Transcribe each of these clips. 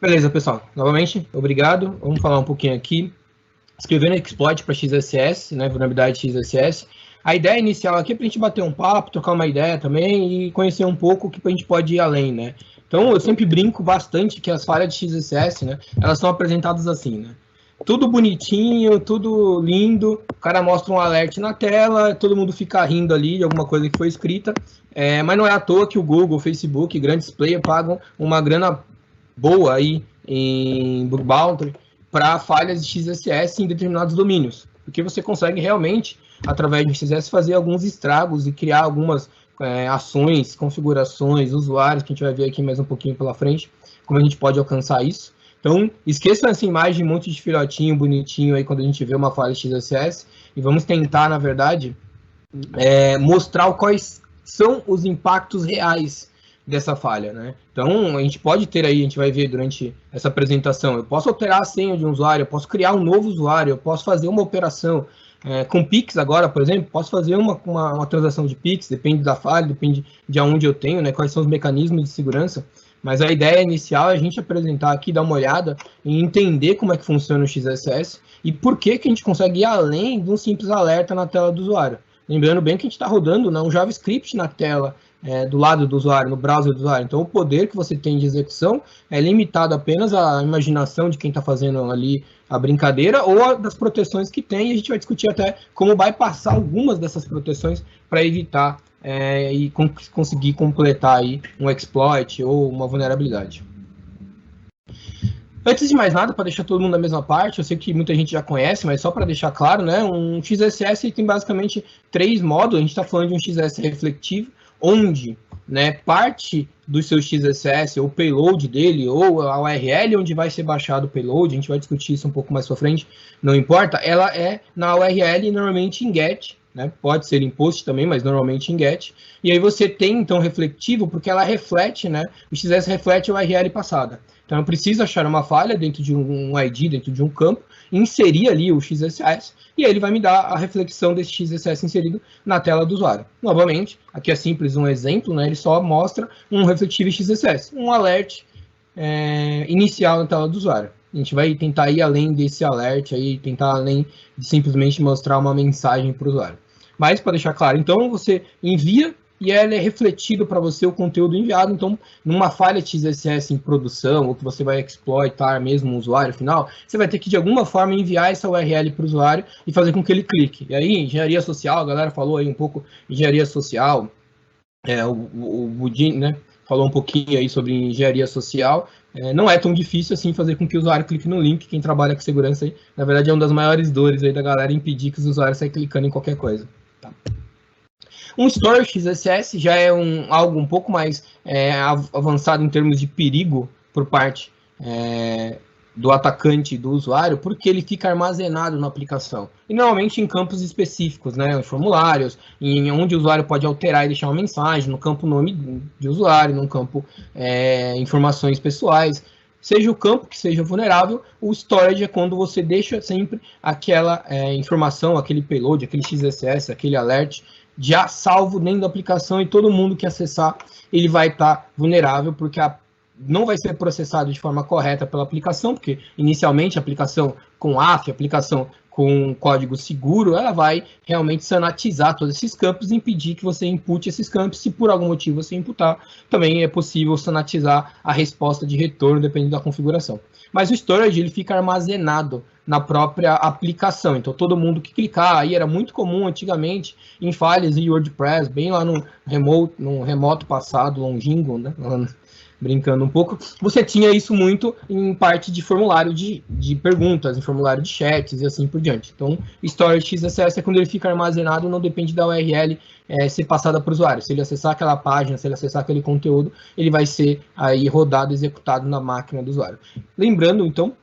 Beleza, pessoal. Novamente, obrigado. Vamos falar um pouquinho aqui. Escrevendo exploit para XSS, né, vulnerabilidade XSS. A ideia inicial aqui é para a gente bater um papo, trocar uma ideia também e conhecer um pouco o que a gente pode ir além, né? Então, eu sempre brinco bastante que as falhas de XSS, né, elas são apresentadas assim, né? Tudo bonitinho, tudo lindo, o cara mostra um alert na tela, todo mundo fica rindo ali de alguma coisa que foi escrita, mas não é à toa que o Google, o Facebook, grandes players pagam uma grana boa aí em bug bounty para falhas de XSS em determinados domínios, porque você consegue realmente, através de XSS, fazer alguns estragos e criar algumas ações, configurações, usuários, que a gente vai ver aqui mais um pouquinho pela frente, como a gente pode alcançar isso. Então, esqueçam essa imagem de um monte de filhotinho bonitinho aí quando a gente vê uma falha XSS e vamos tentar, na verdade, mostrar quais são os impactos reais dessa falha, né? Então, a gente pode ter aí, a gente vai ver durante essa apresentação, eu posso alterar a senha de um usuário, eu posso criar um novo usuário, eu posso fazer uma operação com Pix agora, por exemplo, posso fazer uma transação de Pix, depende da falha, depende de onde eu tenho, né? Quais são os mecanismos de segurança, mas a ideia inicial é a gente apresentar aqui, dar uma olhada e entender como é que funciona o XSS e por que a gente consegue ir além de um simples alerta na tela do usuário. Lembrando bem que a gente está rodando um JavaScript na tela do lado do usuário, no browser do usuário. Então, o poder que você tem de execução é limitado apenas à imaginação de quem está fazendo ali a brincadeira ou das proteções que tem. E a gente vai discutir até como bypassar algumas dessas proteções para evitar e conseguir completar aí um exploit ou uma vulnerabilidade. Antes de mais nada, para deixar todo mundo na mesma parte, eu sei que muita gente já conhece, mas só para deixar claro, né, um XSS tem basicamente 3 módulos. A gente está falando de um XSS refletivo, onde, né, parte do seu XSS, ou payload dele, ou a URL onde vai ser baixado o payload, a gente vai discutir isso um pouco mais para frente, não importa, ela é na URL normalmente em GET, né, pode ser em POST também, mas normalmente em GET, e aí você tem, então, refletivo, porque ela reflete, né, o XSS reflete a URL passada. Então, eu preciso achar uma falha dentro de um ID, dentro de um campo, inserir ali o XSS, e aí ele vai me dar a reflexão desse XSS inserido na tela do usuário. Novamente, aqui é simples um exemplo, né? Ele só mostra um refletivo XSS, um alert inicial na tela do usuário. A gente vai tentar ir além desse alert, aí, tentar além de simplesmente mostrar uma mensagem para o usuário. Mas, para deixar claro, então você envia e ele é refletido para você o conteúdo enviado. Então, numa falha XSS em produção, ou que você vai exploitar mesmo o usuário final, você vai ter que, de alguma forma, enviar essa URL para o usuário e fazer com que ele clique. E aí, engenharia social, a galera falou aí um pouco engenharia social, o Budin, né, falou um pouquinho aí sobre engenharia social. Não é tão difícil assim fazer com que o usuário clique no link. Quem trabalha com segurança aí, na verdade, é uma das maiores dores aí da galera, impedir que os usuários saiam clicando em qualquer coisa. Tá? Um storage XSS já é algo um pouco mais avançado em termos de perigo por parte do atacante e do usuário, porque ele fica armazenado na aplicação. E normalmente em campos específicos, né, em formulários, onde o usuário pode alterar e deixar uma mensagem, no campo nome de usuário, no campo informações pessoais. Seja o campo que seja vulnerável, o storage é quando você deixa sempre aquela informação, aquele payload, aquele XSS, aquele alert, já salvo dentro da aplicação, e todo mundo que acessar, ele vai estar vulnerável, porque não vai ser processado de forma correta pela aplicação, porque inicialmente a aplicação com AF, a aplicação com código seguro, ela vai realmente sanatizar todos esses campos e impedir que você impute esses campos. Se por algum motivo você imputar, também é possível sanatizar a resposta de retorno, dependendo da configuração. Mas o storage, ele fica armazenado na própria aplicação. Então, todo mundo que clicar, aí era muito comum antigamente em falhas em WordPress, bem lá no remoto passado, longínquo, né? Brincando um pouco, você tinha isso muito em parte de formulário de perguntas, em formulário de chats e assim por diante. Então, storage XSS é quando ele fica armazenado, não depende da URL ser passada para o usuário. Se ele acessar aquela página, se ele acessar aquele conteúdo, ele vai ser aí rodado, executado na máquina do usuário. Lembrando, então,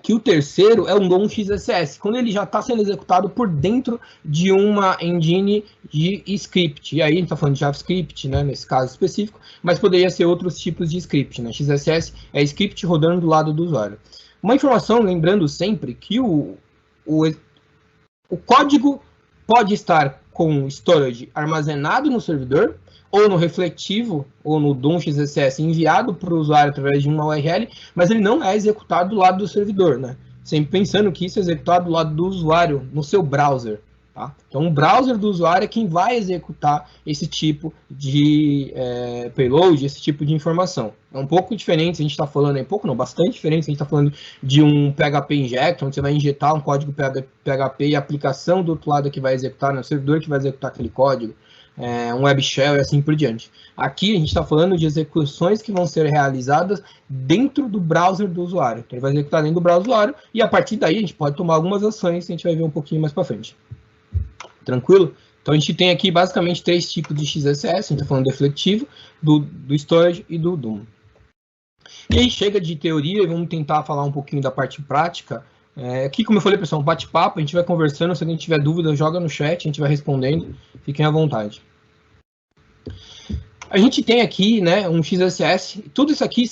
que o terceiro é um DOM XSS, quando ele já está sendo executado por dentro de uma engine de script. E aí a gente está falando de JavaScript, né, nesse caso específico, mas poderia ser outros tipos de script. Né? XSS é script rodando do lado do usuário. Uma informação, lembrando sempre que o código pode estar com storage armazenado no servidor, ou no refletivo, ou no DOM XSS enviado para o usuário através de uma URL, mas ele não é executado do lado do servidor, né? Sempre pensando que isso é executado do lado do usuário, no seu browser. Tá? Então, o browser do usuário é quem vai executar esse tipo de payload, esse tipo de informação. É um pouco diferente, a gente está falando, bastante diferente, a gente está falando de um PHP injector, onde você vai injetar um código PHP e a aplicação do outro lado que vai executar, no servidor que vai executar aquele código, um web shell e assim por diante. Aqui a gente está falando de execuções que vão ser realizadas dentro do browser do usuário. Então, ele vai executar dentro do browser do usuário e a partir daí a gente pode tomar algumas ações que a gente vai ver um pouquinho mais para frente. Tranquilo? Então, a gente tem aqui basicamente 3 tipos de XSS, a gente está falando do refletivo, do storage e do DOM. E aí chega de teoria e vamos tentar falar um pouquinho da parte prática. Aqui, como eu falei, pessoal, um bate-papo, a gente vai conversando, se alguém tiver dúvida, joga no chat, a gente vai respondendo, fiquem à vontade. A gente tem aqui, né, um XSS, tudo isso aqui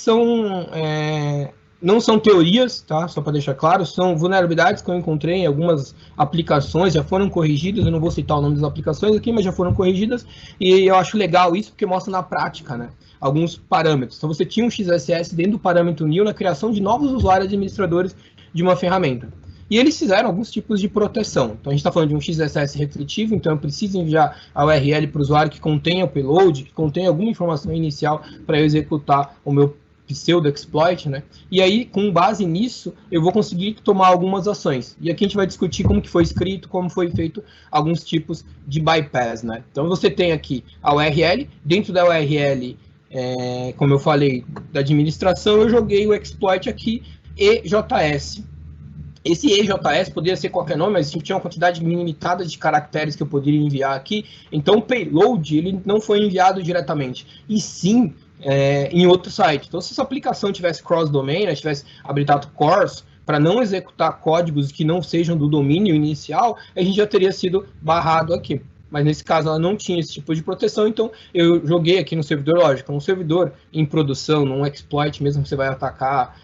não são teorias, tá? Só para deixar claro, são vulnerabilidades que eu encontrei em algumas aplicações, já foram corrigidas, eu não vou citar o nome das aplicações aqui, mas já foram corrigidas, e eu acho legal isso porque mostra na prática, né, alguns parâmetros. Então, você tinha um XSS dentro do parâmetro new na criação de novos usuários administradores de uma ferramenta. E eles fizeram alguns tipos de proteção. Então, a gente está falando de um XSS refletivo, então eu preciso enviar a URL para o usuário que contenha o payload, que contenha alguma informação inicial para eu executar o meu pseudo-exploit, né? E aí, com base nisso, eu vou conseguir tomar algumas ações. E aqui a gente vai discutir como que foi escrito, como foi feito alguns tipos de bypass, né? Então, você tem aqui a URL, dentro da URL, como eu falei, da administração, eu joguei o exploit aqui, EJS. Esse EJS poderia ser qualquer nome, mas tinha uma quantidade limitada de caracteres que eu poderia enviar aqui. Então, o payload ele não foi enviado diretamente, e sim em outro site. Então, se essa aplicação tivesse cross-domain, né, tivesse habilitado CORS, para não executar códigos que não sejam do domínio inicial, a gente já teria sido barrado aqui. Mas nesse caso ela não tinha esse tipo de proteção, então eu joguei aqui no servidor, lógico, um servidor em produção, num exploit mesmo que você vai atacar,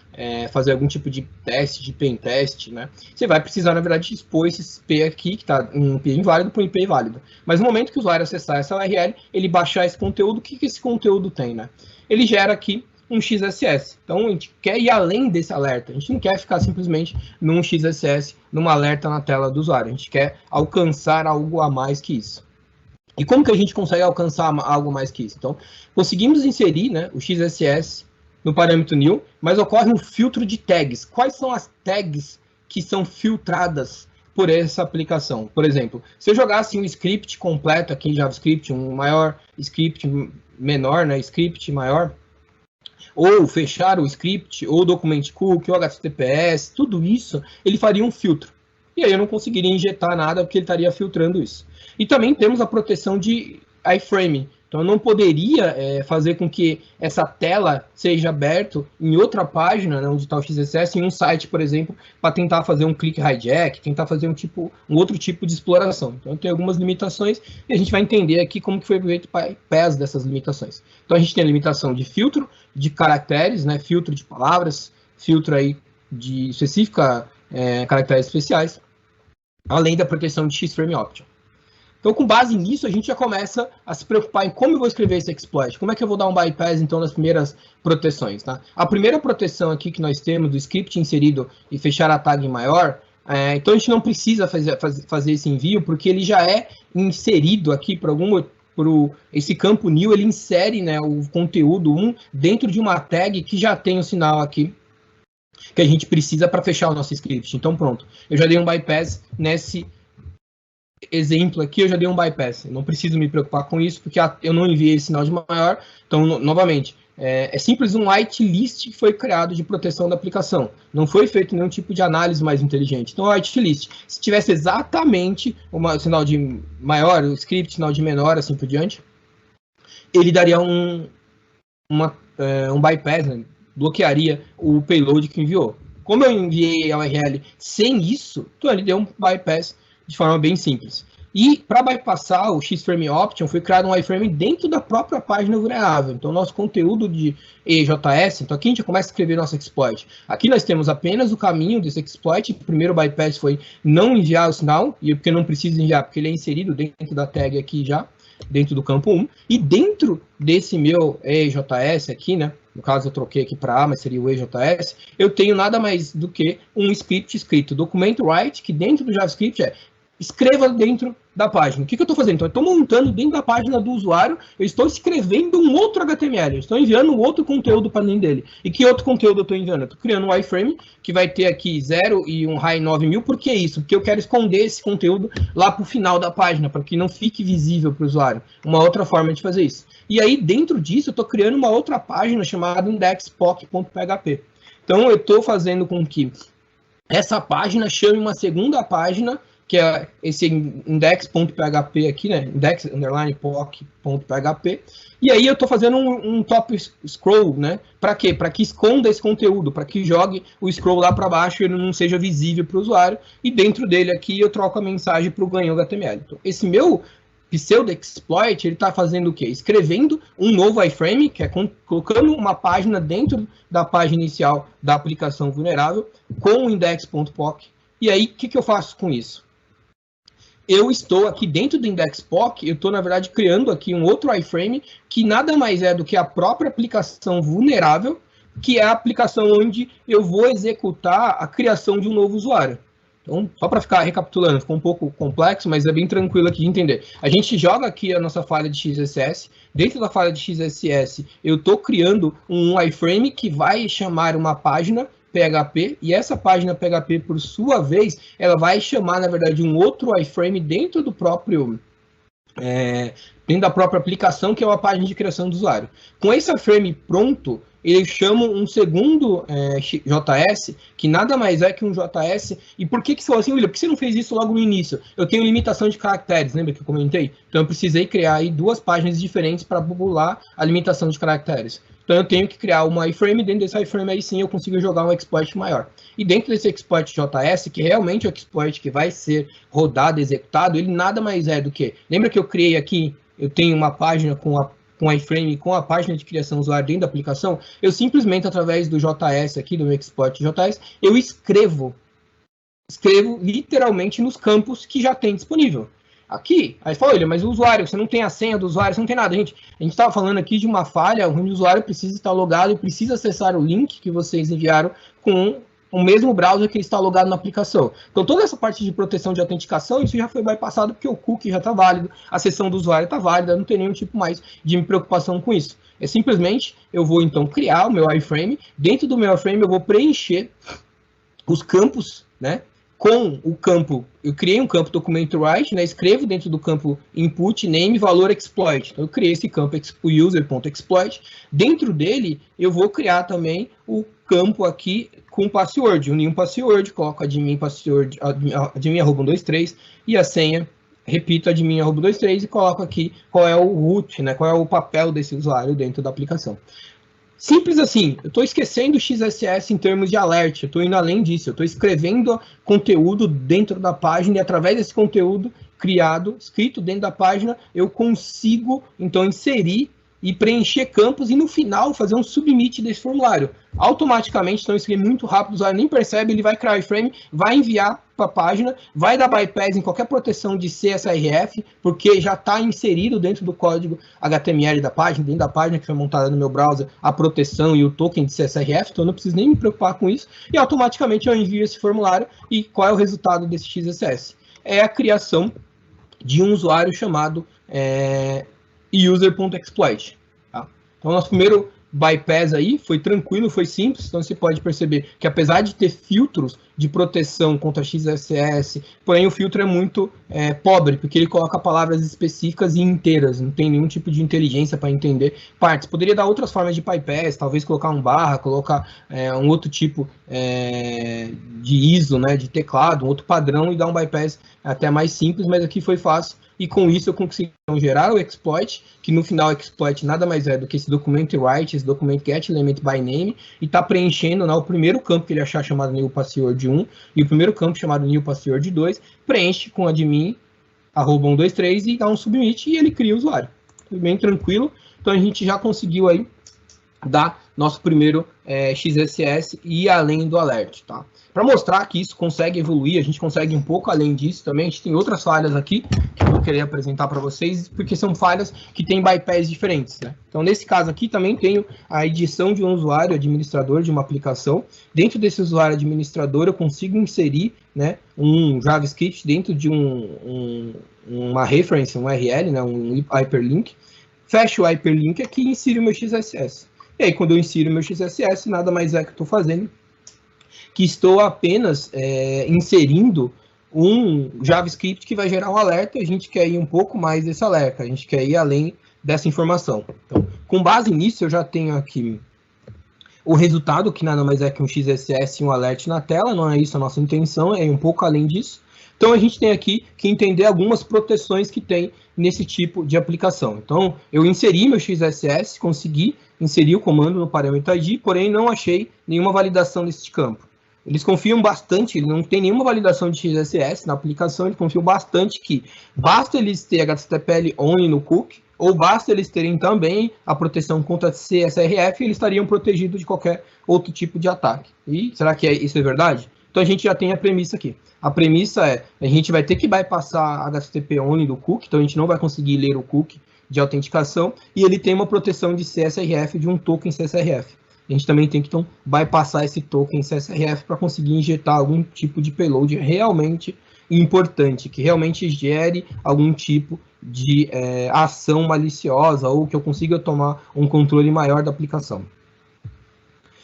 fazer algum tipo de teste, de pen test, né? Você vai precisar, na verdade, expor esse IP aqui, que está um IP inválido, para um IP válido. Mas no momento que o usuário acessar essa URL, ele baixar esse conteúdo, o que esse conteúdo tem, né? Ele gera aqui um XSS. Então, a gente quer ir além desse alerta. A gente não quer ficar simplesmente num XSS, numa alerta na tela do usuário. A gente quer alcançar algo a mais que isso. E como que a gente consegue alcançar algo mais que isso? Então, conseguimos inserir, né, o XSS no parâmetro new, mas ocorre um filtro de tags. Quais são as tags que são filtradas por essa aplicação? Por exemplo, se eu jogasse um script completo aqui em JavaScript, um maior script menor, né, script maior, ou fechar o script, ou document cookie, ou HTTPS, tudo isso, ele faria um filtro. E aí eu não conseguiria injetar nada, porque ele estaria filtrando isso. E também temos a proteção de iframe. Então, eu não poderia fazer com que essa tela seja aberta em outra página, né, onde está o XSS, em um site, por exemplo, para tentar fazer um click hijack, tentar fazer um outro tipo de exploração. Então, tem algumas limitações e a gente vai entender aqui como que foi feito o bypass dessas limitações. Então, a gente tem a limitação de filtro de caracteres, né, filtro de palavras, filtro aí de específica, caracteres especiais, além da proteção de X-Frame Option. Então, com base nisso, a gente já começa a se preocupar em como eu vou escrever esse exploit. Como é que eu vou dar um bypass, então, nas primeiras proteções, tá? A primeira proteção aqui que nós temos do script inserido e fechar a tag em maior, então a gente não precisa fazer esse envio, porque ele já é inserido aqui esse campo new, ele insere, né, o conteúdo 1 dentro de uma tag que já tem o sinal aqui que a gente precisa para fechar o nosso script. Então, pronto. Eu já dei um bypass nesse exemplo aqui, eu já dei um bypass. Eu não preciso me preocupar com isso, porque eu não enviei esse sinal de maior. Então, novamente, é simples um whitelist que foi criado de proteção da aplicação. Não foi feito nenhum tipo de análise mais inteligente. Então, whitelist, se tivesse exatamente o sinal de maior, o script, sinal de menor, assim por diante, ele daria um bypass, né? Bloquearia o payload que enviou. Como eu enviei a URL sem isso, então ele deu um bypass de forma bem simples. E para bypassar o Xframe Option, foi criado um iframe dentro da própria página vulnerável. Então, nosso conteúdo de EJS, então aqui a gente começa a escrever nosso exploit. Aqui nós temos apenas o caminho desse exploit. O primeiro bypass foi não enviar o sinal, e porque não precisa enviar, porque ele é inserido dentro da tag aqui já, dentro do campo 1. E dentro desse meu EJS aqui, né? No caso eu troquei aqui para A, mas seria o EJS, eu tenho nada mais do que um script escrito, documento write, que dentro do JavaScript é escreva dentro da página. O que eu estou fazendo? Então, eu estou montando dentro da página do usuário, eu estou escrevendo um outro HTML, eu estou enviando um outro conteúdo para dentro dele. E que outro conteúdo eu estou enviando? Eu estou criando um iframe, que vai ter aqui 0 e um high 9000. Por que isso? Porque eu quero esconder esse conteúdo lá para o final da página, para que não fique visível para o usuário. Uma outra forma de fazer isso. E aí, dentro disso, eu estou criando uma outra página chamada indexpoc.php. Então, eu estou fazendo com que essa página chame uma segunda página, que é esse index.php aqui, né? Index_poc.php. E aí eu estou fazendo um top scroll, né? Para quê? Para que esconda esse conteúdo, para que jogue o scroll lá para baixo e ele não seja visível para o usuário. E dentro dele aqui eu troco a mensagem para o ganhou HTML. Então, esse meu pseudo-exploit, ele está fazendo o quê? Escrevendo um novo iframe, que é colocando uma página dentro da página inicial da aplicação vulnerável com o index.poc. E aí, o que eu faço com isso? Eu estou aqui dentro do IndexPoc, eu estou, na verdade, criando aqui um outro iframe que nada mais é do que a própria aplicação vulnerável, que é a aplicação onde eu vou executar a criação de um novo usuário. Então, só para ficar recapitulando, ficou um pouco complexo, mas é bem tranquilo aqui de entender. A gente joga aqui a nossa falha de XSS. Dentro da falha de XSS, eu estou criando um iframe que vai chamar uma página PHP, e essa página PHP, por sua vez, ela vai chamar, na verdade, um outro iframe dentro do próprio... dentro da própria aplicação, que é uma página de criação do usuário. Com esse iframe pronto, ele chama um segundo JS, que nada mais é que um JS. E por que você falou assim, William, por que você não fez isso logo no início? Eu tenho limitação de caracteres, lembra que eu comentei? Então eu precisei criar aí duas páginas diferentes para popular a limitação de caracteres. Então eu tenho que criar uma iframe, dentro desse iframe aí sim eu consigo jogar um exploit maior. E dentro desse exploit JS, que realmente é o exploit que vai ser rodado, executado, ele nada mais é do que... Lembra que eu criei aqui, eu tenho uma página com a iframe, com a página de criação do usuário dentro da aplicação? Eu simplesmente, através do JS aqui, do meu exploit JS, eu escrevo literalmente nos campos que já tem disponível. Aqui, aí fala, olha, mas o usuário, você não tem a senha do usuário, você não tem nada. A gente estava falando aqui de uma falha onde o usuário precisa estar logado e precisa acessar o link que vocês enviaram com o mesmo browser que ele está logado na aplicação. Então, toda essa parte de proteção de autenticação, isso já foi bypassado porque o cookie já está válido, a sessão do usuário está válida, não tem nenhum tipo mais de preocupação com isso. É simplesmente, eu vou então criar o meu iframe, dentro do meu iframe eu vou preencher os campos, né? Com o campo, eu criei um campo documento write, né, escrevo dentro do campo input, name, valor, exploit. Então, eu criei esse campo, o user.exploit. Dentro dele, eu vou criar também o campo aqui com password. Unir um password, coloco admin password, admin@123 e a senha, repito, admin@123 e coloco aqui qual é o root, né, qual é o papel desse usuário dentro da aplicação. Simples assim, eu estou esquecendo o XSS em termos de alert, eu estou indo além disso, eu estou escrevendo conteúdo dentro da página e através desse conteúdo criado, escrito dentro da página, eu consigo então inserir e preencher campos e no final fazer um submit desse formulário. Automaticamente, então isso é muito rápido, o usuário nem percebe, ele vai criar o iframe, vai enviar para a página, vai dar bypass em qualquer proteção de CSRF, porque já está inserido dentro do código HTML da página, dentro da página que foi montada no meu browser, a proteção e o token de CSRF, então eu não preciso nem me preocupar com isso, e automaticamente eu envio esse formulário, e qual é o resultado desse XSS? É a criação de um usuário chamado user.exploit. Tá? Então, nosso primeiro bypass aí foi tranquilo, foi simples. Então, você pode perceber que, apesar de ter filtros de proteção contra XSS, porém o filtro é muito pobre, porque ele coloca palavras específicas e inteiras, não tem nenhum tipo de inteligência para entender partes. Poderia dar outras formas de bypass, talvez colocar um barra, colocar um outro tipo de ISO, né, de teclado, um outro padrão e dar um bypass até mais simples, mas aqui foi fácil. E com isso eu consegui gerar o exploit, que no final o exploit nada mais é do que esse documento write, esse documento get element by name, e está preenchendo o primeiro campo que ele achar chamado new password 1, e o primeiro campo chamado new password 2, preenche com admin @123 e dá um submit e ele cria o usuário. Bem tranquilo. Então a gente já conseguiu aí dar nosso primeiro XSS e além do alert, tá? Para mostrar que isso consegue evoluir, a gente consegue um pouco além disso também. A gente tem outras falhas aqui que eu vou querer apresentar para vocês, porque são falhas que têm bypass diferentes, né? Então, nesse caso aqui, também tenho a edição de um usuário administrador de uma aplicação. Dentro desse usuário administrador, eu consigo inserir, né, um JavaScript dentro de uma reference, um URL, né, um hyperlink. Fecho o hyperlink aqui e insiro o meu XSS. E aí, quando eu insiro o meu XSS, nada mais é que eu estou fazendo que estou apenas inserindo um JavaScript que vai gerar um alerta. A gente quer ir um pouco mais desse alerta, a gente quer ir além dessa informação. Então, com base nisso, eu já tenho aqui o resultado, que nada mais é que um XSS e um alert na tela. Não é isso a nossa intenção, é ir um pouco além disso. Então, a gente tem aqui que entender algumas proteções que tem nesse tipo de aplicação. Então, eu inseri meu XSS, consegui inserir o comando no parâmetro ID, porém não achei nenhuma validação desse campo. Eles confiam bastante, não tem nenhuma validação de XSS na aplicação, eles confiam bastante que basta eles terem HTTPL only no cookie, ou basta eles terem também a proteção contra CSRF, e eles estariam protegidos de qualquer outro tipo de ataque. E será que isso é verdade? Então a gente já tem a premissa aqui. A premissa é, a gente vai ter que bypassar HTTP only do cookie, então a gente não vai conseguir ler o cookie de autenticação, e ele tem uma proteção de CSRF, de um token CSRF. A gente também tem que, então, bypassar esse token CSRF para conseguir injetar algum tipo de payload realmente importante, que realmente gere algum tipo de ação maliciosa, ou que eu consiga tomar um controle maior da aplicação.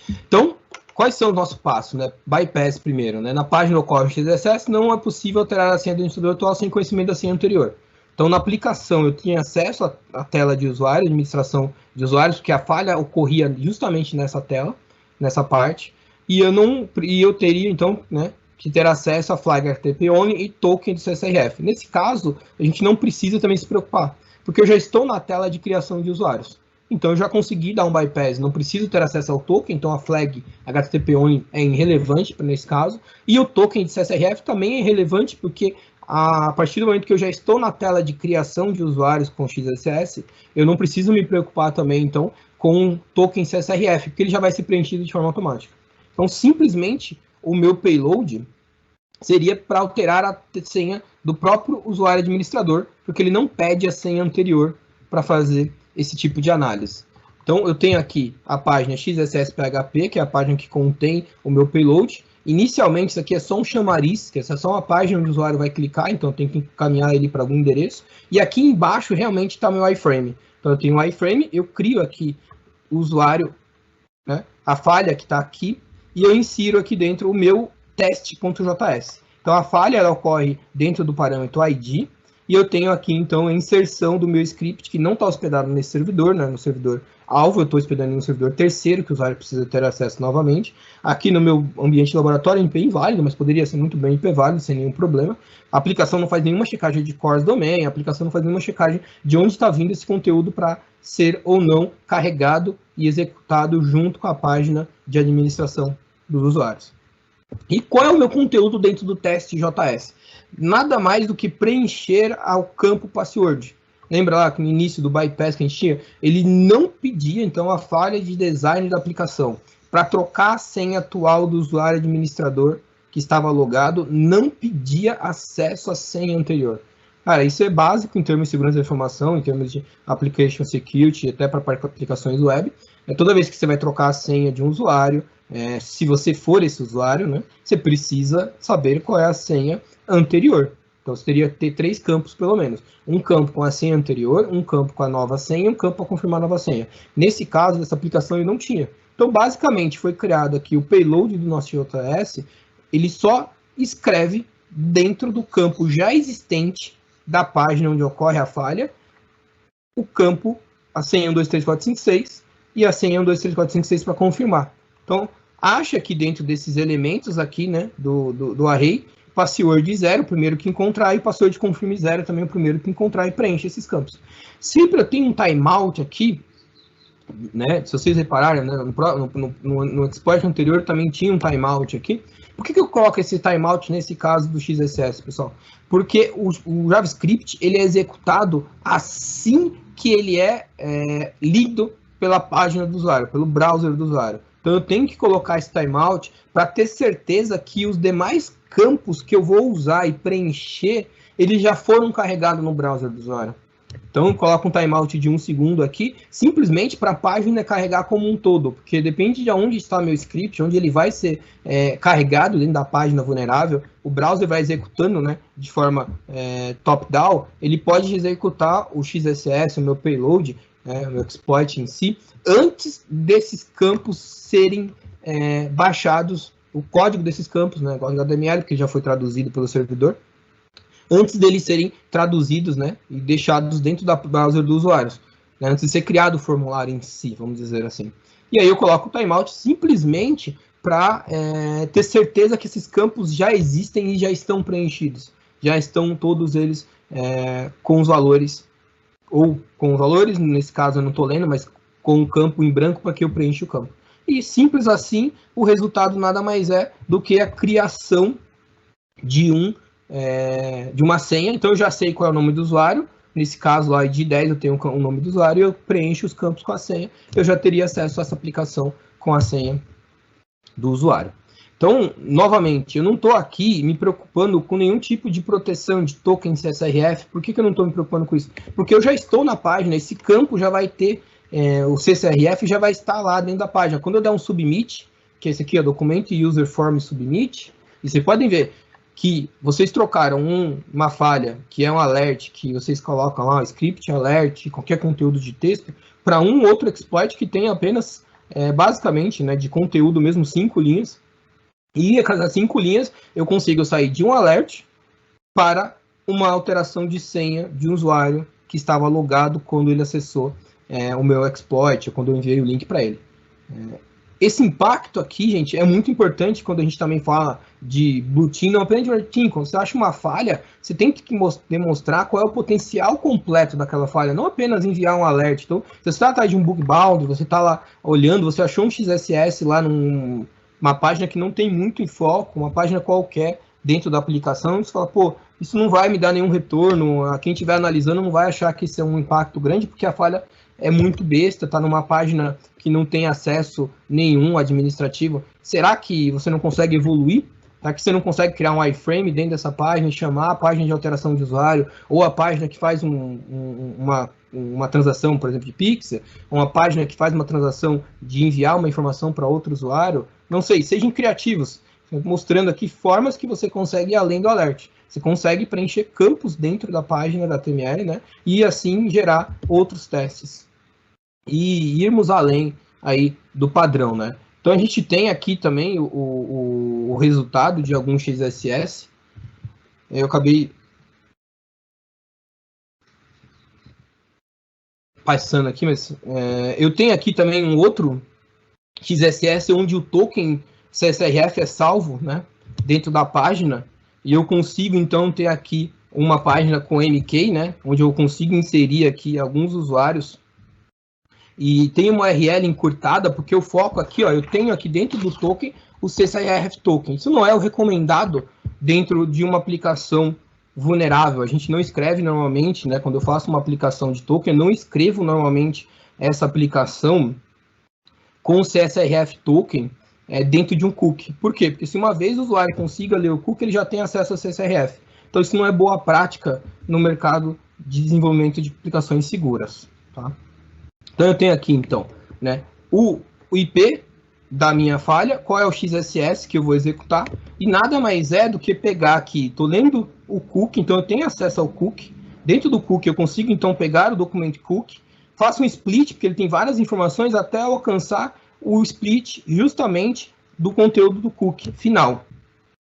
Então, quais são os nossos passos, né? Bypass primeiro, né? Na página ocorre XSS, não é possível alterar a senha do administrador atual sem conhecimento da senha anterior. Então, na aplicação, eu tinha acesso à tela de usuário, administração de usuários, porque a falha ocorria justamente nessa tela, nessa parte, e eu teria, então, né, que ter acesso a flag HTTP only e token de CSRF. Nesse caso, a gente não precisa também se preocupar, porque eu já estou na tela de criação de usuários. Então, eu já consegui dar um bypass, não preciso ter acesso ao token, então a flag HTTP only é irrelevante nesse caso, e o token de CSRF também é irrelevante, porque a partir do momento que eu já estou na tela de criação de usuários com XSS, eu não preciso me preocupar também, então, com o token CSRF, porque ele já vai ser preenchido de forma automática. Então, simplesmente, o meu payload seria para alterar a senha do próprio usuário administrador, porque ele não pede a senha anterior para fazer esse tipo de análise. Então, eu tenho aqui a página XSS-PHP, que é a página que contém o meu payload. Inicialmente, isso aqui é só um chamariz, que essa é só uma página onde o usuário vai clicar, então eu tenho que encaminhar ele para algum endereço. E aqui embaixo realmente está meu iframe. Então eu tenho um iframe, eu crio aqui o usuário, né, a falha que está aqui, e eu insiro aqui dentro o meu teste.js. Então a falha ela ocorre dentro do parâmetro ID, e eu tenho aqui então a inserção do meu script, que não está hospedado nesse servidor, né, no servidor alvo, eu estou hospedando em um servidor terceiro, que o usuário precisa ter acesso novamente. Aqui no meu ambiente de laboratório, MP inválido, mas poderia ser muito bem IP válido, sem nenhum problema. A aplicação não faz nenhuma checagem de CORS domain, a aplicação não faz nenhuma checagem de onde está vindo esse conteúdo para ser ou não carregado e executado junto com a página de administração dos usuários. E qual é o meu conteúdo dentro do teste JS? Nada mais do que preencher ao campo password. Lembra lá que no início do bypass que a gente tinha? Ele não pedia, então, a falha de design da aplicação. Para trocar a senha atual do usuário administrador que estava logado, não pedia acesso à senha anterior. Cara, isso é básico em termos de segurança da informação, em termos de application security, até para aplicações web. Toda vez que você vai trocar a senha de um usuário, se você for esse usuário, né, você precisa saber qual é a senha anterior. Então, você teria que ter 3 campos, pelo menos. Um campo com a senha anterior, um campo com a nova senha e um campo para confirmar a nova senha. Nesse caso, dessa aplicação, ele não tinha. Então, basicamente, foi criado aqui o payload do nosso JS, ele só escreve dentro do campo já existente da página onde ocorre a falha, o campo, a senha 123456 e a senha 123456 para confirmar. Então, acha que dentro desses elementos aqui, né, do array, password 0, o primeiro que encontrar, e password confirm 0 também o primeiro que encontrar, e preenche esses campos. Sempre eu tenho um timeout aqui, né, se vocês repararem, né, no exploit anterior também tinha um timeout aqui, Por que eu coloco esse timeout nesse caso do XSS, pessoal? Porque o JavaScript ele é executado assim que ele é lido pela página do usuário, pelo browser do usuário. Então eu tenho que colocar esse timeout para ter certeza que os demais campos que eu vou usar e preencher, eles já foram carregados no browser do usuário. Então eu coloco um timeout de 1 segundo aqui, simplesmente para a página carregar como um todo, porque depende de onde está meu script, onde ele vai ser carregado dentro da página vulnerável, o browser vai executando, né, de forma top-down, ele pode executar o XSS, o meu payload, o meu exploit em si, antes desses campos serem baixados, o código desses campos, né, igual HTML, que já foi traduzido pelo servidor, antes deles serem traduzidos, né, e deixados dentro da browser do usuário, né, antes de ser criado o formulário em si, vamos dizer assim. E aí eu coloco o timeout simplesmente para ter certeza que esses campos já existem e já estão preenchidos, já estão todos eles com os valores, ou com os valores, nesse caso eu não estou lendo, mas com o campo em branco para que eu preencha o campo. E simples assim, o resultado nada mais é do que a criação de uma senha. Então eu já sei qual é o nome do usuário, nesse caso lá ID 10 eu tenho o nome do usuário, eu preencho os campos com a senha, eu já teria acesso a essa aplicação com a senha do usuário. Então, novamente, eu não estou aqui me preocupando com nenhum tipo de proteção de token CSRF. Por que eu não estou me preocupando com isso? Porque eu já estou na página, esse campo já vai ter, o CSRF já vai estar lá dentro da página. Quando eu der um submit, que é esse aqui, Documento User Form Submit, e vocês podem ver que vocês trocaram uma falha, que é um alert, que vocês colocam lá, script, alert, qualquer conteúdo de texto, para um outro exploit que tem apenas, basicamente, né, de conteúdo mesmo, 5 linhas. E a cada 5 linhas eu consigo sair de um alert para uma alteração de senha de um usuário que estava logado quando ele acessou o meu exploit, quando eu enviei o link para ele. Esse impacto aqui, gente, é muito importante quando a gente também fala de Blue Team, não apenas de Red Team. Quando você acha uma falha, você tem que demonstrar qual é o potencial completo daquela falha, não apenas enviar um alert. Então, se você está atrás de um bug bounty, você está lá olhando, você achou um XSS lá numa página que não tem muito enfoque, uma página qualquer dentro da aplicação, você fala, pô, isso não vai me dar nenhum retorno, quem estiver analisando não vai achar que isso é um impacto grande, porque a falha é muito besta, está numa página que não tem acesso nenhum administrativo. Será que você não consegue evoluir? Será que você não consegue criar um iframe dentro dessa página e chamar a página de alteração de usuário, ou a página que faz uma transação, por exemplo, de Pixel, uma página que faz uma transação de enviar uma informação para outro usuário? Não sei, sejam criativos, mostrando aqui formas que você consegue ir além do alert. Você consegue preencher campos dentro da página da HTML, né? E assim gerar outros testes. E irmos além aí do padrão, né? Então a gente tem aqui também o resultado de algum XSS. Eu acabei passando aqui, mas eu tenho aqui também um outro XSS onde o token CSRF é salvo, né, dentro da página, e eu consigo então ter aqui uma página com MK, né, onde eu consigo inserir aqui alguns usuários, e tem uma URL encurtada, porque eu foco aqui, ó, eu tenho aqui dentro do token o CSRF token. Isso não é o recomendado dentro de uma aplicação vulnerável. A gente não escreve normalmente, né, quando eu faço uma aplicação de token, eu não escrevo normalmente essa aplicação com o CSRF token dentro de um cookie. Por quê? Porque se uma vez o usuário consiga ler o cookie, ele já tem acesso ao CSRF. Então isso não é boa prática no mercado de desenvolvimento de aplicações seguras. Tá? Então eu tenho aqui, então, né, o IP da minha falha, qual é o XSS que eu vou executar, e nada mais é do que pegar aqui, estou lendo o cookie, então eu tenho acesso ao cookie, dentro do cookie eu consigo então pegar o documento cookie, faço um split, porque ele tem várias informações, até alcançar o split justamente do conteúdo do cookie final.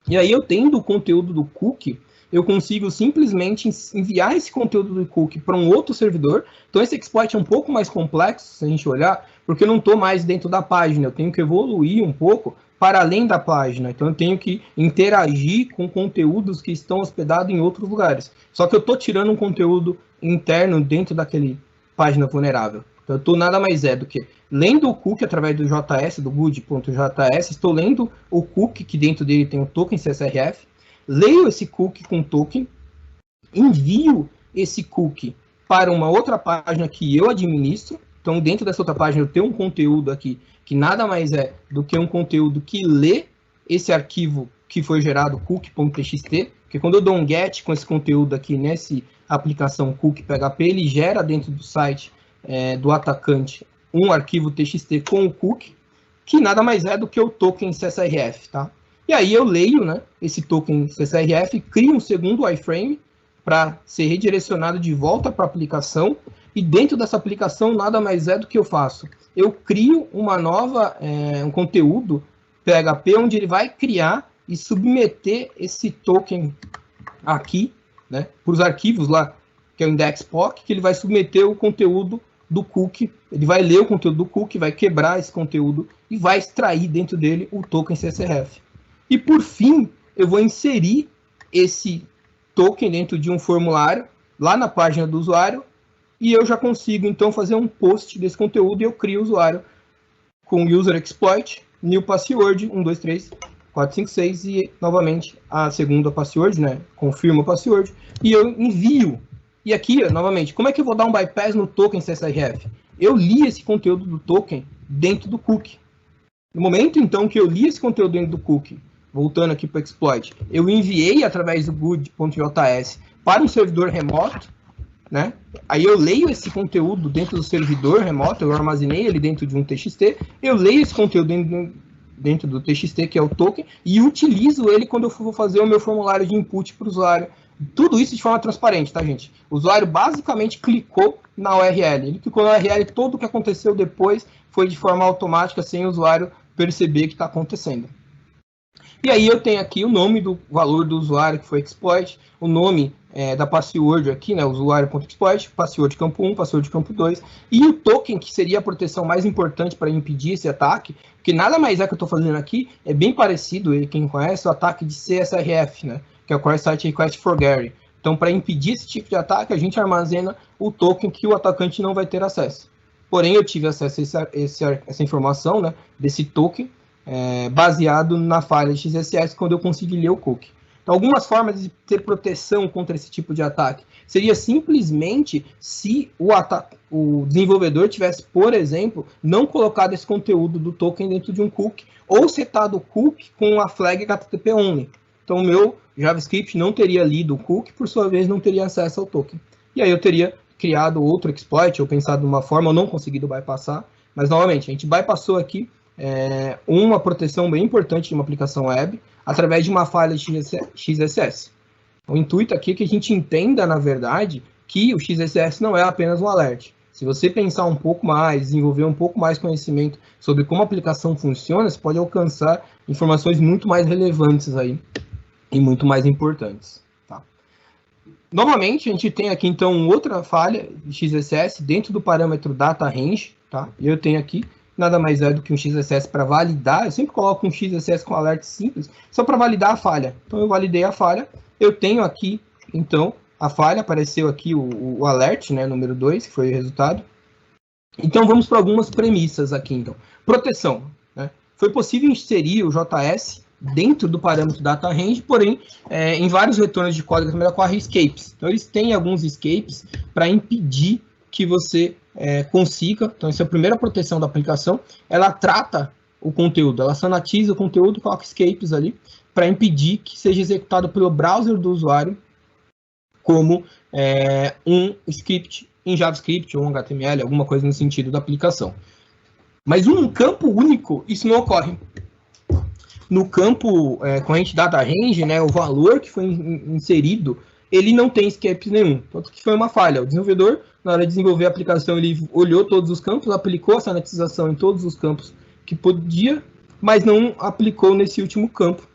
E aí eu tendo o conteúdo do cookie, eu consigo simplesmente enviar esse conteúdo do cookie para um outro servidor. Então esse exploit é um pouco mais complexo, se a gente olhar, porque eu não estou mais dentro da página, eu tenho que evoluir um pouco para além da página. Então eu tenho que interagir com conteúdos que estão hospedados em outros lugares. Só que eu estou tirando um conteúdo interno dentro daquele página vulnerável. Então, eu estou nada mais do que lendo o cookie através do JS, do good.js, estou lendo o cookie, que dentro dele tem o token CSRF, leio esse cookie com token, envio esse cookie para uma outra página que eu administro. Então, dentro dessa outra página, eu tenho um conteúdo aqui, que nada mais é do que um conteúdo que lê esse arquivo que foi gerado, cookie.txt, porque quando eu dou um get com esse conteúdo aqui nessa aplicação cookie PHP, ele gera dentro do site do atacante um arquivo TXT com o cookie, que nada mais é do que o token CSRF, tá? E aí eu leio, né, esse token CSRF, crio um segundo iframe para ser redirecionado de volta para a aplicação, e dentro dessa aplicação nada mais é do que eu faço. Eu crio uma nova, um conteúdo PHP, onde ele vai criar e submeter esse token aqui, né, para os arquivos lá, que é o index.poc, que ele vai submeter o conteúdo do cookie, ele vai ler o conteúdo do cookie, vai quebrar esse conteúdo e vai extrair dentro dele o token CSRF. E por fim, eu vou inserir esse token dentro de um formulário, lá na página do usuário, e eu já consigo então fazer um post desse conteúdo e eu crio o usuário com user exploit, new password, 1, 2, 3, 4, 5, 6, e novamente a segunda password, né? Confirma a password, e eu envio. E aqui, novamente, como é que eu vou dar um bypass no token CSRF? Eu li esse conteúdo do token dentro do cookie. No momento, então, que eu li esse conteúdo dentro do cookie, voltando aqui para o exploit, eu enviei através do good.js para um servidor remoto, né? Aí eu leio esse conteúdo dentro do servidor remoto, eu armazenei ele dentro de um TXT, eu leio esse conteúdo dentro do TXT, que é o token, e utilizo ele quando eu for fazer o meu formulário de input para o usuário. Tudo isso de forma transparente, tá, gente? O usuário basicamente clicou na URL. Ele clicou na URL, tudo o que aconteceu depois foi de forma automática, sem o usuário perceber que está acontecendo. E aí eu tenho aqui o nome do valor do usuário que foi exploit, o nome da password aqui, né, usuário.exploit, password campo 1, password campo 2, e o token, que seria a proteção mais importante para impedir esse ataque, que nada mais é que eu estou fazendo aqui, é bem parecido, quem conhece, o ataque de CSRF, né, que é o Core Site Request Forgery. Então, para impedir esse tipo de ataque, a gente armazena o token que o atacante não vai ter acesso. Porém, eu tive acesso a essa informação, né, desse token, baseado na falha de XSS, quando eu consegui ler o cookie. Então, algumas formas de ter proteção contra esse tipo de ataque seria simplesmente se o desenvolvedor tivesse, por exemplo, não colocado esse conteúdo do token dentro de um cookie, ou setado o cookie com a flag HTTP only. Então, o meu JavaScript não teria lido o cookie, por sua vez, não teria acesso ao token. E aí eu teria criado outro exploit, ou pensado de uma forma, ou não conseguido bypassar. Mas, novamente, a gente bypassou aqui uma proteção bem importante de uma aplicação web, através de uma falha de XSS. O intuito aqui é que a gente entenda, na verdade, que o XSS não é apenas um alert. Se você pensar um pouco mais, desenvolver um pouco mais conhecimento sobre como a aplicação funciona, você pode alcançar informações muito mais relevantes aí e muito mais importantes. Tá? Novamente, a gente tem aqui, então, outra falha de XSS dentro do parâmetro data range. Tá? E eu tenho aqui nada mais é do que um XSS para validar. Eu sempre coloco um XSS com alert simples, só para validar a falha. Então, eu validei a falha. Eu tenho aqui, então, a falha. Apareceu aqui o alert, né, número 2, que foi o resultado. Então, vamos para algumas premissas aqui, então. Proteção. Né? Foi possível inserir o JS dentro do parâmetro data range, porém, em vários retornos de código também ocorre escapes. Então, eles têm alguns escapes para impedir que você consiga. Então, essa é a primeira proteção da aplicação. Ela trata o conteúdo, ela sanitiza o conteúdo, coloca escapes ali, para impedir que seja executado pelo browser do usuário como um script em JavaScript ou um HTML, alguma coisa no sentido da aplicação. Mas num campo único, isso não ocorre. No campo corrente data range, né, o valor que foi inserido, ele não tem escapes nenhum. Tanto que foi uma falha. O desenvolvedor, na hora de desenvolver a aplicação, ele olhou todos os campos, aplicou a sanitização em todos os campos que podia, mas não aplicou nesse último campo.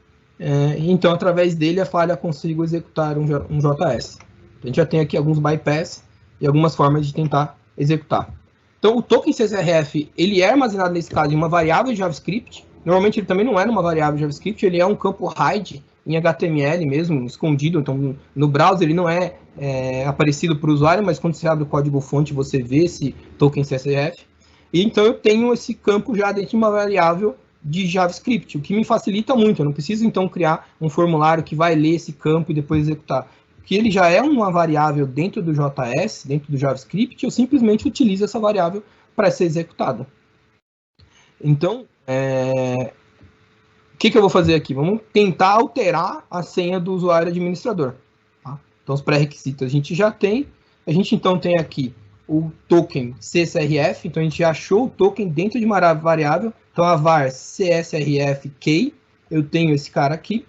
Então, através dele, a falha conseguiu executar um JS. A gente já tem aqui alguns bypass e algumas formas de tentar executar. Então, o token CSRF, ele é armazenado, nesse caso, em uma variável de JavaScript. Normalmente, ele também não é numa variável de JavaScript, ele é um campo hide em HTML mesmo, escondido. Então, no browser ele não é aparecido para o usuário, mas quando você abre o código-fonte, você vê esse token CSRF. E então eu tenho esse campo já dentro de uma variável de JavaScript, o que me facilita muito. Eu não preciso, então, criar um formulário que vai ler esse campo e depois executar. Porque ele já é uma variável dentro do JS, dentro do JavaScript, eu simplesmente utilizo essa variável para ser executada. Então, o que eu vou fazer aqui? Vamos tentar alterar a senha do usuário administrador. Tá? Então, os pré-requisitos a gente já tem. A gente, então, tem aqui o token CSRF. Então, a gente já achou o token dentro de uma variável. Então, a var CSRF key, eu tenho esse cara aqui.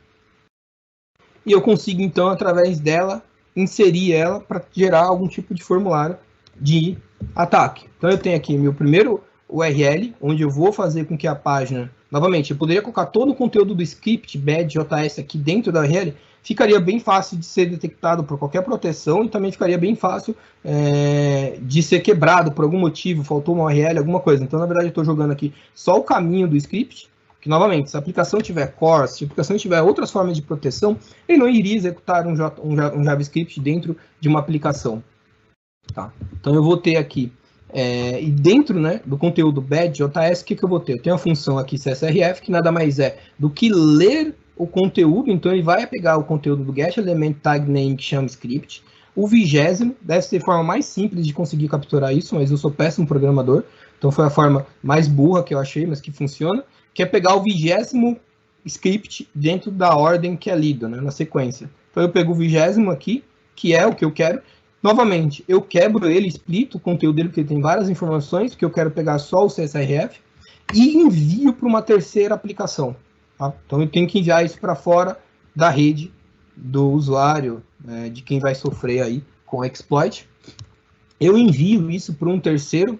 E eu consigo, então, através dela, inserir ela para gerar algum tipo de formulário de ataque. Então, eu tenho aqui meu primeiro URL, onde eu vou fazer com que a página... Novamente, eu poderia colocar todo o conteúdo do script bad.js aqui dentro da URL, ficaria bem fácil de ser detectado por qualquer proteção e também ficaria bem fácil de ser quebrado por algum motivo, faltou uma URL, alguma coisa. Então, na verdade, eu estou jogando aqui só o caminho do script, que, novamente, se a aplicação tiver core, se a aplicação tiver outras formas de proteção, ele não iria executar um JavaScript dentro de uma aplicação. Tá? Então, eu vou ter aqui, e dentro, né, do conteúdo bad.js, o que eu vou ter? Eu tenho a função aqui CSRF, que nada mais é do que ler o conteúdo. Então, ele vai pegar o conteúdo do getElementTagName, que chama script. O 20º, deve ser a forma mais simples de conseguir capturar isso, mas eu sou péssimo programador, então foi a forma mais burra que eu achei, mas que funciona, que é pegar o 20º script dentro da ordem que é lido, né, na sequência. Então, eu pego o 20º aqui, que é o que eu quero. Novamente, eu quebro ele, splito o conteúdo dele, porque ele tem várias informações, que eu quero pegar só o CSRF, e envio para uma terceira aplicação. Tá? Então, eu tenho que enviar isso para fora da rede do usuário, de quem vai sofrer aí com o exploit. Eu envio isso para um terceiro,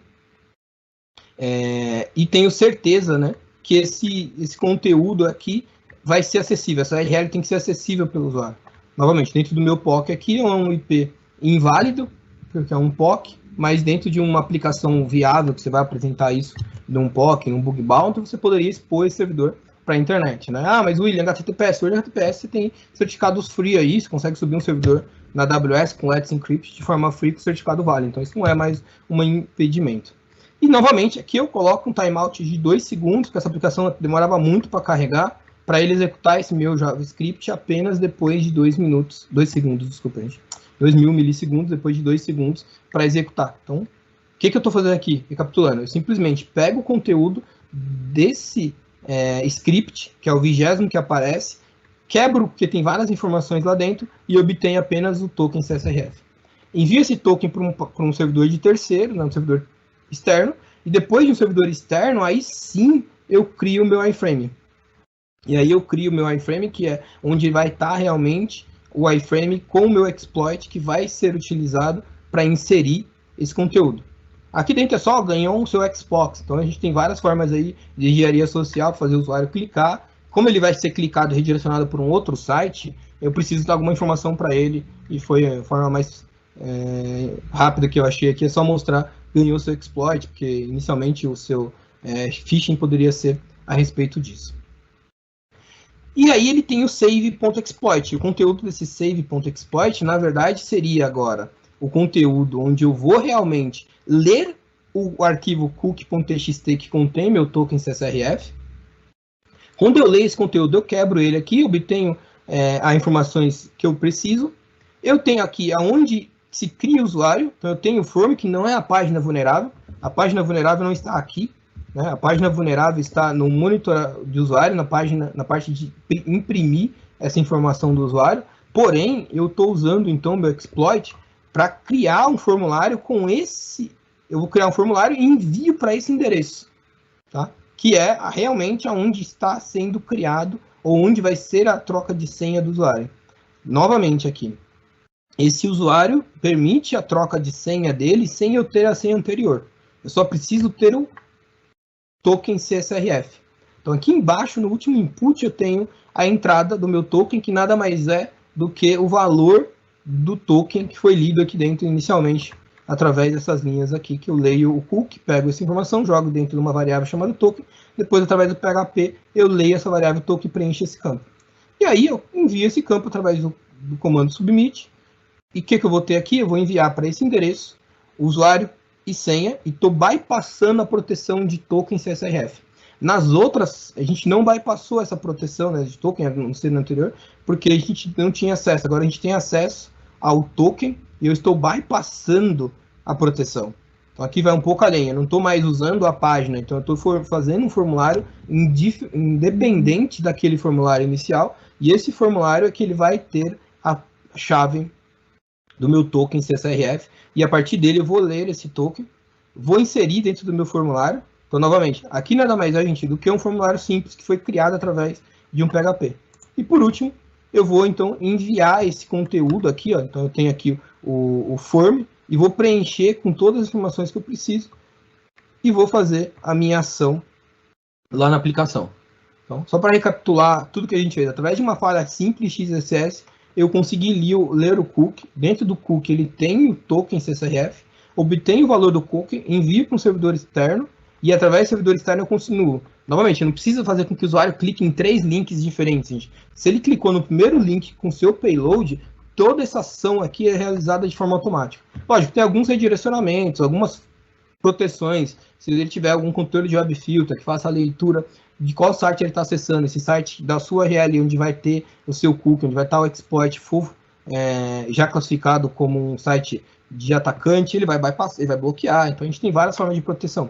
e tenho certeza, né, que esse conteúdo aqui vai ser acessível. Essa URL tem que ser acessível pelo usuário. Novamente, dentro do meu POC aqui é um IP inválido, porque é um POC, mas dentro de uma aplicação viável, que você vai apresentar isso num POC, num bug bounty, você poderia expor esse servidor para a internet, né? Ah, mas William, HTTPS, hoje HTTPS você tem certificados free aí, você consegue subir um servidor na AWS com Let's Encrypt de forma free com certificado válido, então isso não é mais um impedimento. E novamente, aqui eu coloco um timeout de 2 segundos, porque essa aplicação demorava muito para carregar, para ele executar esse meu JavaScript apenas depois de 2 segundos, desculpa, gente. 2.000 milissegundos, depois de 2 segundos, para executar. Então, o que eu estou fazendo aqui? Recapitulando, eu simplesmente pego o conteúdo desse script, que é o 20º que aparece, quebro, porque tem várias informações lá dentro, e obtenho apenas o token CSRF. Envio esse token para um servidor de terceiro, né, um servidor externo, e depois de um servidor externo, aí sim eu crio o meu iframe. E aí eu crio o meu iframe, que é onde vai estar realmente o iframe com o meu exploit, que vai ser utilizado para inserir esse conteúdo. Aqui dentro é só ganhou o seu Xbox, então a gente tem várias formas aí de engenharia social para fazer o usuário clicar. Como ele vai ser clicado e redirecionado por um outro site, eu preciso dar alguma informação para ele, e foi a forma mais rápida que eu achei aqui, é só mostrar ganhou o seu exploit, porque inicialmente o seu phishing poderia ser a respeito disso. E aí ele tem o save.exploit. O conteúdo desse save.exploit, na verdade, seria agora o conteúdo onde eu vou realmente ler o arquivo cookie.txt que contém meu token CSRF. Quando eu leio esse conteúdo, eu quebro ele aqui, obtenho as informações que eu preciso. Eu tenho aqui aonde se cria o usuário. Então eu tenho o form, que não é a página vulnerável. A página vulnerável não está aqui. Né? A página vulnerável está no monitor de usuário, na parte de imprimir essa informação do usuário. Porém, eu estou usando então meu exploit para criar um formulário com esse. Eu vou criar um formulário e envio para esse endereço, tá? Que é realmente aonde está sendo criado ou onde vai ser a troca de senha do usuário. Novamente aqui, esse usuário permite a troca de senha dele sem eu ter a senha anterior. Eu só preciso ter o token CSRF. Então aqui embaixo, no último input, eu tenho a entrada do meu token, que nada mais é do que o valor do token que foi lido aqui dentro inicialmente, através dessas linhas aqui, que eu leio o cookie, pego essa informação, jogo dentro de uma variável chamada token, depois através do PHP eu leio essa variável token e preencho esse campo. E aí eu envio esse campo através do comando submit. E o que eu vou ter aqui? Eu vou enviar para esse endereço usuário e senha, e estou bypassando a proteção de token CSRF. Nas outras, a gente não bypassou essa proteção, né, de token, no ser anterior, porque a gente não tinha acesso. Agora a gente tem acesso ao token e eu estou bypassando a proteção. Então aqui vai um pouco além, eu não estou mais usando a página, então eu estou fazendo um formulário independente daquele formulário inicial, e esse formulário é que ele vai ter a chave do meu token CSRF, e a partir dele eu vou ler esse token, vou inserir dentro do meu formulário. Então, novamente, aqui nada mais é, gente, do que um formulário simples que foi criado através de um PHP. E por último, eu vou então enviar esse conteúdo aqui, ó. Então eu tenho aqui o form, e vou preencher com todas as informações que eu preciso, e vou fazer a minha ação lá na aplicação. Então, só para recapitular tudo que a gente fez, através de uma falha simples XSS, eu consegui ler o cookie. Dentro do cookie ele tem o token CSRF, obtenho o valor do cookie, envio para um servidor externo, e através do servidor externo eu continuo. Novamente, não precisa fazer com que o usuário clique em 3 links diferentes, gente. Se ele clicou no primeiro link com seu payload, toda essa ação aqui é realizada de forma automática. Lógico, tem alguns redirecionamentos, algumas proteções, se ele tiver algum controle de web filter, que faça a leitura de qual site ele está acessando, esse site da sua URL, onde vai ter o seu cookie, onde vai estar o exploit full, já classificado como um site de atacante, ele vai bypassar, ele vai bloquear. Então a gente tem várias formas de proteção.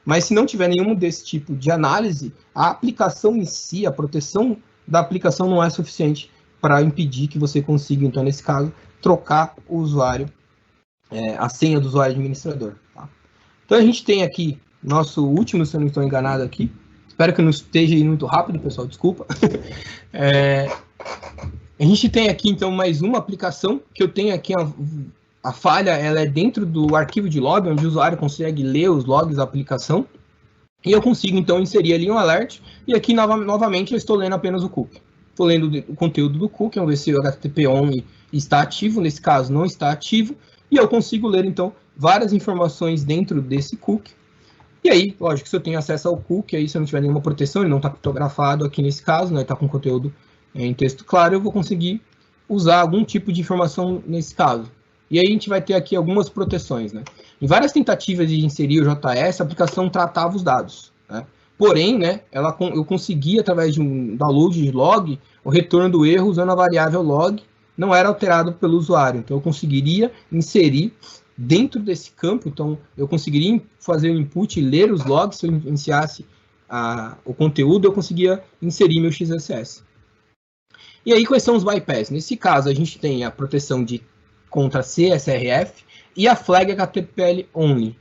Mas se não tiver nenhum desse tipo de análise, a aplicação em si, a proteção da aplicação não é suficiente para impedir que você consiga, então nesse caso, trocar o usuário, a senha do usuário administrador. Tá? Então a gente tem aqui nosso último, se eu não estou enganado aqui. Espero que eu não esteja indo muito rápido, pessoal, desculpa. A gente tem aqui, então, mais uma aplicação, que eu tenho aqui, a falha, ela é dentro do arquivo de log, onde o usuário consegue ler os logs da aplicação, e eu consigo, então, inserir ali um alert, e aqui, novamente, eu estou lendo apenas o cookie. Estou lendo o conteúdo do cookie, vamos ver se o HTTP only está ativo, nesse caso, não está ativo, e eu consigo ler, então, várias informações dentro desse cookie. E aí, lógico, se eu tenho acesso ao cookie, aí se eu não tiver nenhuma proteção, ele não está criptografado aqui nesse caso, né, está com conteúdo em texto claro, eu vou conseguir usar algum tipo de informação nesse caso. E aí a gente vai ter aqui algumas proteções, né. Em várias tentativas de inserir o JS, a aplicação tratava os dados, né. Porém, né, eu consegui, através de um download de log, o retorno do erro usando a variável log, não era alterado pelo usuário. Então eu conseguiria inserir dentro desse campo, então eu conseguiria fazer o input e ler os logs. Se eu iniciasse o conteúdo, eu conseguia inserir meu XSS. E aí, quais são os bypass? Nesse caso, a gente tem a proteção contra CSRF e a flag HTTP only.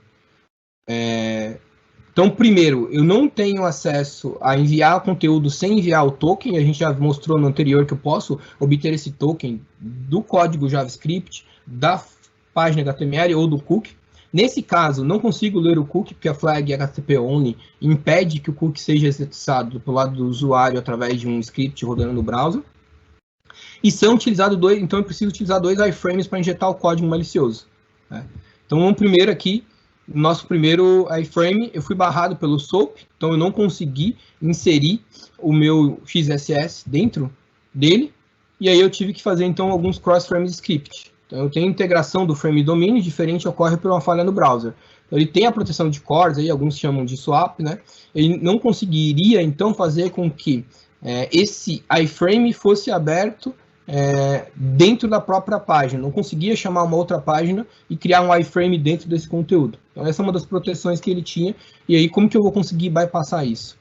Então, primeiro, eu não tenho acesso a enviar conteúdo sem enviar o token. A gente já mostrou no anterior que eu posso obter esse token do código JavaScript, da página HTML ou do cookie. Nesse caso, não consigo ler o cookie, porque a flag HTTP only impede que o cookie seja executado pelo lado do usuário através de um script rodando no browser. E são utilizados então eu preciso utilizar 2 iframes para injetar o código malicioso. Né? Então, vamos primeiro aqui, nosso primeiro iframe, eu fui barrado pelo SOAP, então eu não consegui inserir o meu XSS dentro dele, e aí eu tive que fazer então alguns cross-frame script. Então eu tenho integração do frame domínio, diferente ocorre por uma falha no browser. Então, ele tem a proteção de cores, aí alguns chamam de swap, né? Ele não conseguiria então fazer com que esse iframe fosse aberto dentro da própria página, não conseguia chamar uma outra página e criar um iframe dentro desse conteúdo. Então essa é uma das proteções que ele tinha, e aí como que eu vou conseguir bypassar isso?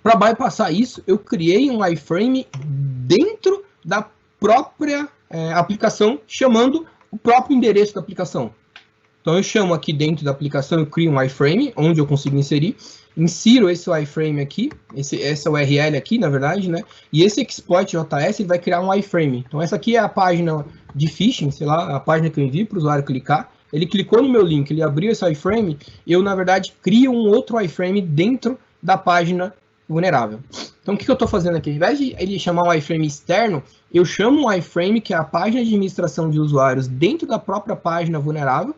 Para bypassar isso, eu criei um iframe dentro da própria aplicação, chamando o próprio endereço da aplicação. Então eu chamo aqui dentro da aplicação, eu crio um iframe, onde eu consigo inserir, insiro esse iframe aqui, essa URL aqui, na verdade, né? E esse exploit JS ele vai criar um iframe. Então essa aqui é a página de phishing, sei lá, a página que eu envio para o usuário clicar. Ele clicou no meu link, ele abriu esse iframe, eu, na verdade, crio um outro iframe dentro da página vulnerável. Então o que eu estou fazendo aqui? Ao invés de ele chamar um iframe externo, eu chamo um iframe que é a página de administração de usuários dentro da própria página vulnerável,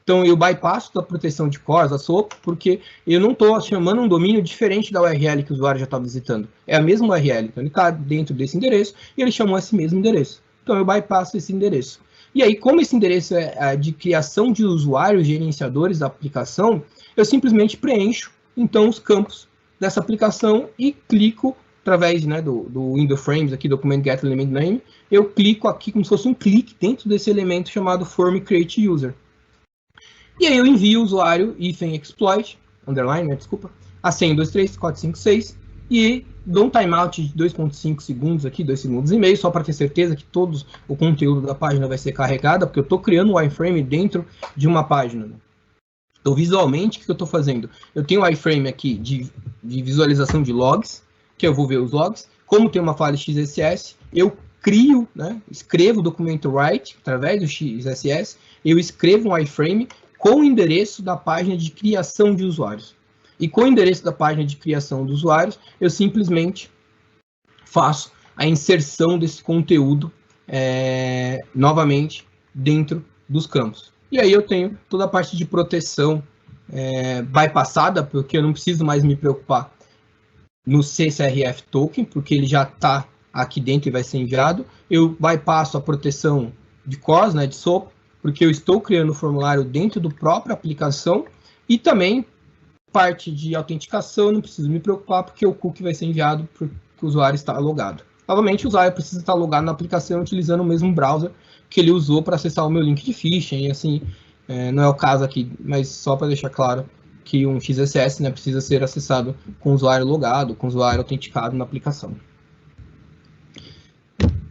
Então, eu bypasso da proteção de CORS, a SOAP, porque eu não estou chamando um domínio diferente da URL que o usuário já está visitando. É a mesma URL. Então, ele está dentro desse endereço e ele chamou esse mesmo endereço. Então, eu bypasso esse endereço. E aí, como esse endereço é de criação de usuários gerenciadores da aplicação, eu simplesmente preencho, então, os campos dessa aplicação e clico, através, né, do window frames, aqui, document get element name, eu clico aqui como se fosse um clique dentro desse elemento chamado form create user. E aí eu envio o usuário exploit, underline, né, desculpa, a 100, 2, 3, 4, 5, 6, e dou um timeout de 2,5 segundos aqui, 2 segundos e meio, só para ter certeza que todo o conteúdo da página vai ser carregado, porque eu estou criando um iframe dentro de uma página. Então, visualmente, o que eu estou fazendo? Eu tenho um iframe aqui de visualização de logs, que eu vou ver os logs. Como tem uma file XSS, eu crio, né, escrevo o documento write, através do XSS, eu escrevo um iframe com o endereço da página de criação de usuários. E com o endereço da página de criação de usuários, eu simplesmente faço a inserção desse conteúdo novamente dentro dos campos. E aí eu tenho toda a parte de proteção bypassada, porque eu não preciso mais me preocupar no CSRF token, porque ele já está aqui dentro e vai ser enviado. Eu bypasso a proteção de CORS, né, de SOAP, porque eu estou criando o formulário dentro do própria aplicação, e também parte de autenticação, eu não preciso me preocupar, porque o cookie vai ser enviado porque o usuário está logado. Novamente, o usuário precisa estar logado na aplicação utilizando o mesmo browser que ele usou para acessar o meu link de phishing, e assim, não é o caso aqui, mas só para deixar claro que um XSS, né, precisa ser acessado com o usuário logado, com o usuário autenticado na aplicação.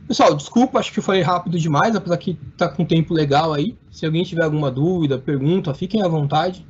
Pessoal, desculpa, acho que eu falei rápido demais, apesar que está com tempo legal aí. Se alguém tiver alguma dúvida, pergunta, fiquem à vontade.